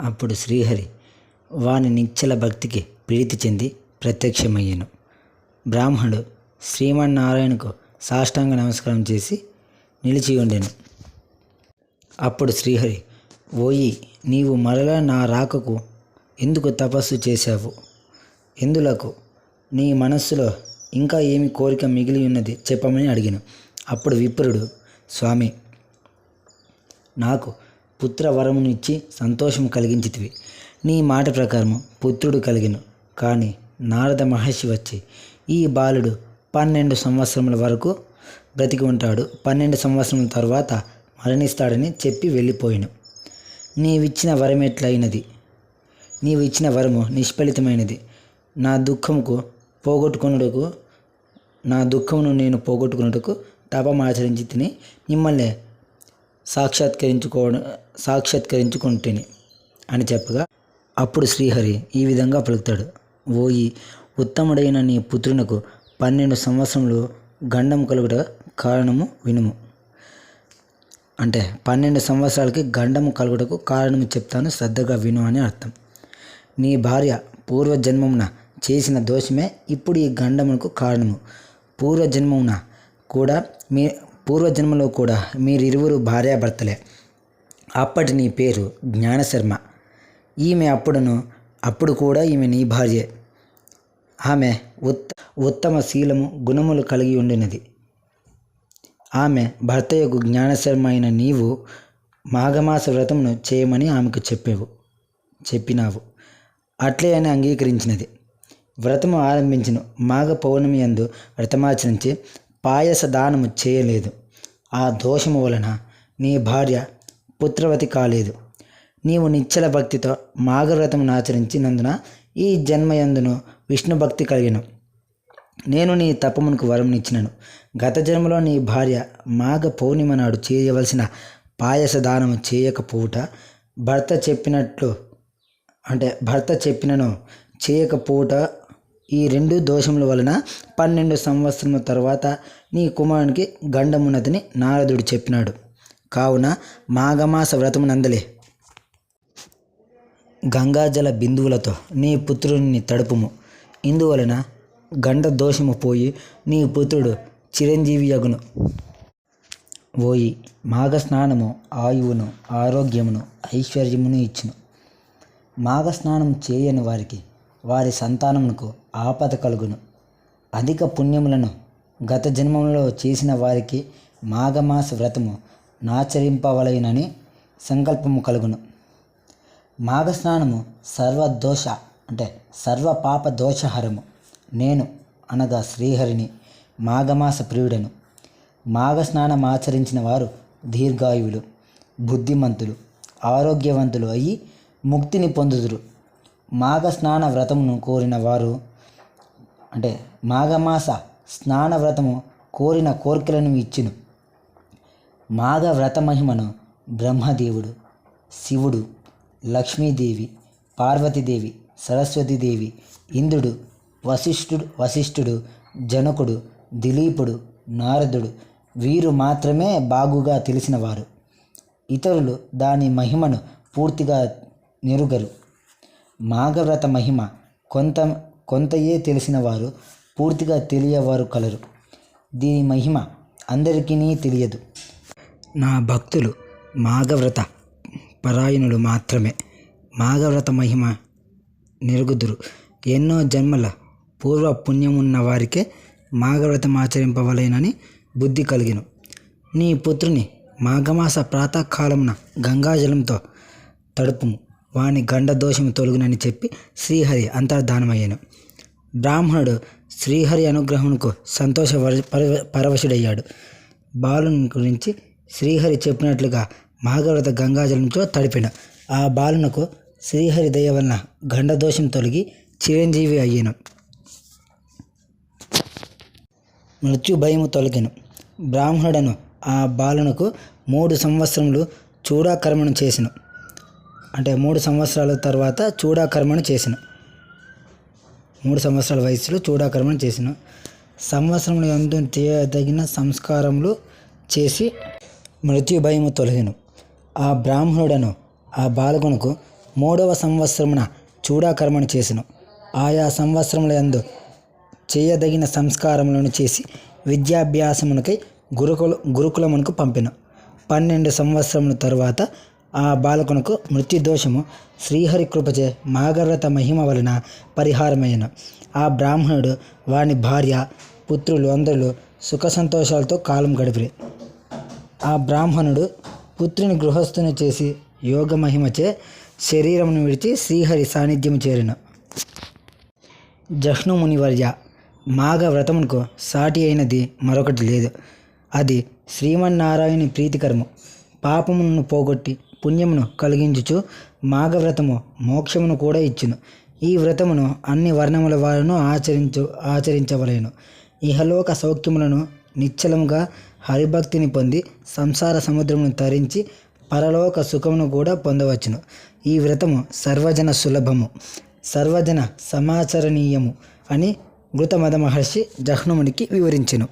అప్పుడు శ్రీహరి వాని నిశ్చల భక్తికి ప్రీతి చెంది ప్రత్యక్షమయ్యాను. బ్రాహ్మణుడు శ్రీమన్నారాయణకు సాష్టాంగ నమస్కారం చేసి నిలిచి ఉండెను. అప్పుడు శ్రీహరి, ఓయి, నీవు మరలా నా రాకకు ఎందుకు తపస్సు చేశావు? ఎందులకు? నీ మనస్సులో ఇంకా ఏమి కోరిక మిగిలి ఉన్నది చెప్పమని అడిగాను. అప్పుడు విప్రుడు, స్వామి, నాకు పుత్రవరమునిచ్చి సంతోషం కలిగించితివి. నీ మాట ప్రకారము పుత్రుడు కలిగిను. కానీ నారద మహర్షి వచ్చి ఈ బాలుడు 12 సంవత్సరముల వరకు బ్రతికి ఉంటాడు, 12 సంవత్సరముల తర్వాత మరణిస్తాడని చెప్పి వెళ్ళిపోయాను. నీవిచ్చిన వరమెట్లయినది? నీవు ఇచ్చిన వరము నిష్ఫలితమైనది. నా దుఃఖమును నేను పోగొట్టుకున్నట్టుకు తపమాచరించి తిని మిమ్మల్ని సాక్షాత్కరించుకుంటేని అని చెప్పగా, అప్పుడు శ్రీహరి ఈ విధంగా పలుకుతాడు, ఓయి, ఉత్తముడైన నీ పుత్రునకు 12 సంవత్సరములు గండం కలుగుట కారణము వినుము. అంటే 12 సంవత్సరాలకి గండము కలుగుటకు కారణము చెప్తాను, శ్రద్ధగా విను అని అర్థం. నీ భార్య పూర్వజన్మమున చేసిన దోషమే ఇప్పుడు ఈ గండమునకు కారణము. పూర్వజన్మలో కూడా మీరిరువురు భార్యాభర్తలే. అప్పటి నీ పేరు జ్ఞానశర్మ. ఈమె అప్పుడు కూడా ఈమె నీ భార్యే. ఆమె ఉత్తమ శీలము గుణములు కలిగి ఉండినది. ఆమె భర్తయకు జ్ఞానశర్మ అయిన నీవు మాఘమాస వ్రతమును చేయమని ఆమెకు చెప్పినావు. అట్లే అని అంగీకరించినది. వ్రతము ఆరంభించిన మాఘ పౌర్ణమి యందు వ్రతమాచరించి పాయస దానము చేయలేదు. ఆ దోషము వలన నీ భార్య పుత్రవతి కాలేదు. నీవు నిశ్చల భక్తితో మాఘవ్రతమును ఆచరించినందున ఈ జన్మయందును విష్ణు భక్తి కలిగిను. నేను నీ తపమునకు వరమునిచ్చినను. గత జన్మలో నీ భార్య మాఘ పౌర్ణిమ నాడు చేయవలసిన పాయస దానము చేయకపోవుట, భర్త చెప్పినను చేయకపోవుట, ఈ 2 దోషముల వలన 12 సంవత్సరముల తర్వాత నీ కుమారునికి గండమున్నదని నారదుడు చెప్పినాడు. కావున మాఘమాస వ్రతమునందలే గంగాజల బిందువులతో నీ పుత్రుని తడుపుము. ఇందువలన గండ దోషము పోయి నీ పుత్రుడు చిరంజీవి యగును. ఓయి, మాఘస్నానము ఆయువును, ఆరోగ్యమును, ఐశ్వర్యమును ఇచ్చును. మాఘస్నానం చేయని వారికి వారి సంతానమునకు ఆపద కలుగును. అధిక పుణ్యములను గత జన్మములో చేసిన వారికి మాఘమాస వ్రతము నాచరింపవలెనని సంకల్పము కలుగును. మాఘస్నానము సర్వ పాప దోషహరము. నేను అనగా శ్రీహరిని మాఘమాస ప్రియుడను. మాఘస్నానం ఆచరించిన వారు దీర్ఘాయువులు, బుద్ధిమంతులు, ఆరోగ్యవంతులు అయ్యి ముక్తిని పొందుదురు. మాఘస్నాన వ్రతమును కోరిన వారు మాఘమాస స్నాన వ్రతము కోరిన కోరికలను ఇచ్చును. మాఘ వ్రత మహిమను బ్రహ్మదేవుడు, శివుడు, లక్ష్మీదేవి, పార్వతీదేవి, సరస్వతీదేవి, ఇంద్రుడు, వశిష్ఠుడు, జనకుడు, దిలీపుడు, నారదుడు వీరు మాత్రమే బాగుగా తెలిసినవారు. ఇతరులు దాని మహిమను పూర్తిగా నెరుగరు. మాఘవ్రత మహిమ కొంతయే తెలిసిన వారు పూర్తిగా తెలియవారు కలరు. దీని మహిమ అందరికీ తెలియదు. నా భక్తులు మాఘవ్రత పరాయణులు మాత్రమే మాఘవ్రత మహిమ నెరుగుదురు. ఎన్నో జన్మల పూర్వ పుణ్యమున్న వారికే మాఘవ్రతం ఆచరింపవలెనని బుద్ధి కలిగిను. నీ పుత్రుని మాఘమాస ప్రాతకాలమున గంగాజలంతో తడుపుము. వాని గండ దోషము తొలగునని చెప్పి శ్రీహరి అంతర్ధానమయ్యాను. బ్రాహ్మణుడు శ్రీహరి అనుగ్రహమునకు సంతోష పరవశుడయ్యాడు. బాలుని గురించి శ్రీహరి చెప్పినట్లుగా మాఘవ్రత గంగాజలంతో తడిపిన ఆ బాలునకు శ్రీహరి దయ వలన గండదోషం తొలగి చిరంజీవి అయ్యాను. మృత్యు భయము తొలగెను. బ్రాహ్మణుడను ఆ బాలునకు 3 సంవత్సరములు చూడాకర్మణ చేసెను. 3 సంవత్సరాల తర్వాత చూడాకర్మణ చేసెను. 3 సంవత్సరాల వయసులో చూడాకర్మణ చేసెను. సంవత్సరములు యందు చేయదగిన సంస్కారములు చేసి మృత్యు భయము తొలగెను. ఆ బ్రాహ్మణుడను ఆ బాలకునకు 3వ సంవత్సరమున చూడాకర్మను చేసెను. ఆయా సంవత్సరముల యందు చేయదగిన సంస్కారములను చేసి విద్యాభ్యాసమునకై గురుకులమునకు పంపెను. 12 సంవత్సరముల తరువాత ఆ బాలకునకు మృత్యుదోషము శ్రీహరి కృపచే మాఘవ్రత మహిమ వలన పరిహారమయ్యను. ఆ బ్రాహ్మణుడు, వాని భార్య, పుత్రులు అందరూ సుఖ సంతోషాలతో కాలం గడిపిరి. ఆ బ్రాహ్మణుడు పుత్రుని గృహస్థుని చేసి యోగ మహిమచే శరీరమును విడిచి శ్రీహరి సాన్నిధ్యము చేరెను. జహ్ను మునివర్య, మాఘ వ్రతమునకు సాటి అయినది మరొకటి లేదు. అది శ్రీమన్నారాయణుని ప్రీతికరము. పాపమును పోగొట్టి పుణ్యమును కలిగించుచు మాఘవ్రతము మోక్షమును కూడా ఇచ్చును. ఈ వ్రతమును అన్ని వర్ణముల వారును ఆచరించవలేను. ఇహలోక సౌఖ్యములను నిశ్చలముగా హరిభక్తిని పొంది సంసార సముద్రమును తరించి పరలోక సుఖమును కూడా పొందవచ్చును. ఈ వ్రతము సర్వజన సులభము, సర్వజన సమాచరణీయము అని గృతమద మహర్షి జహ్నుమునికి వివరించెను.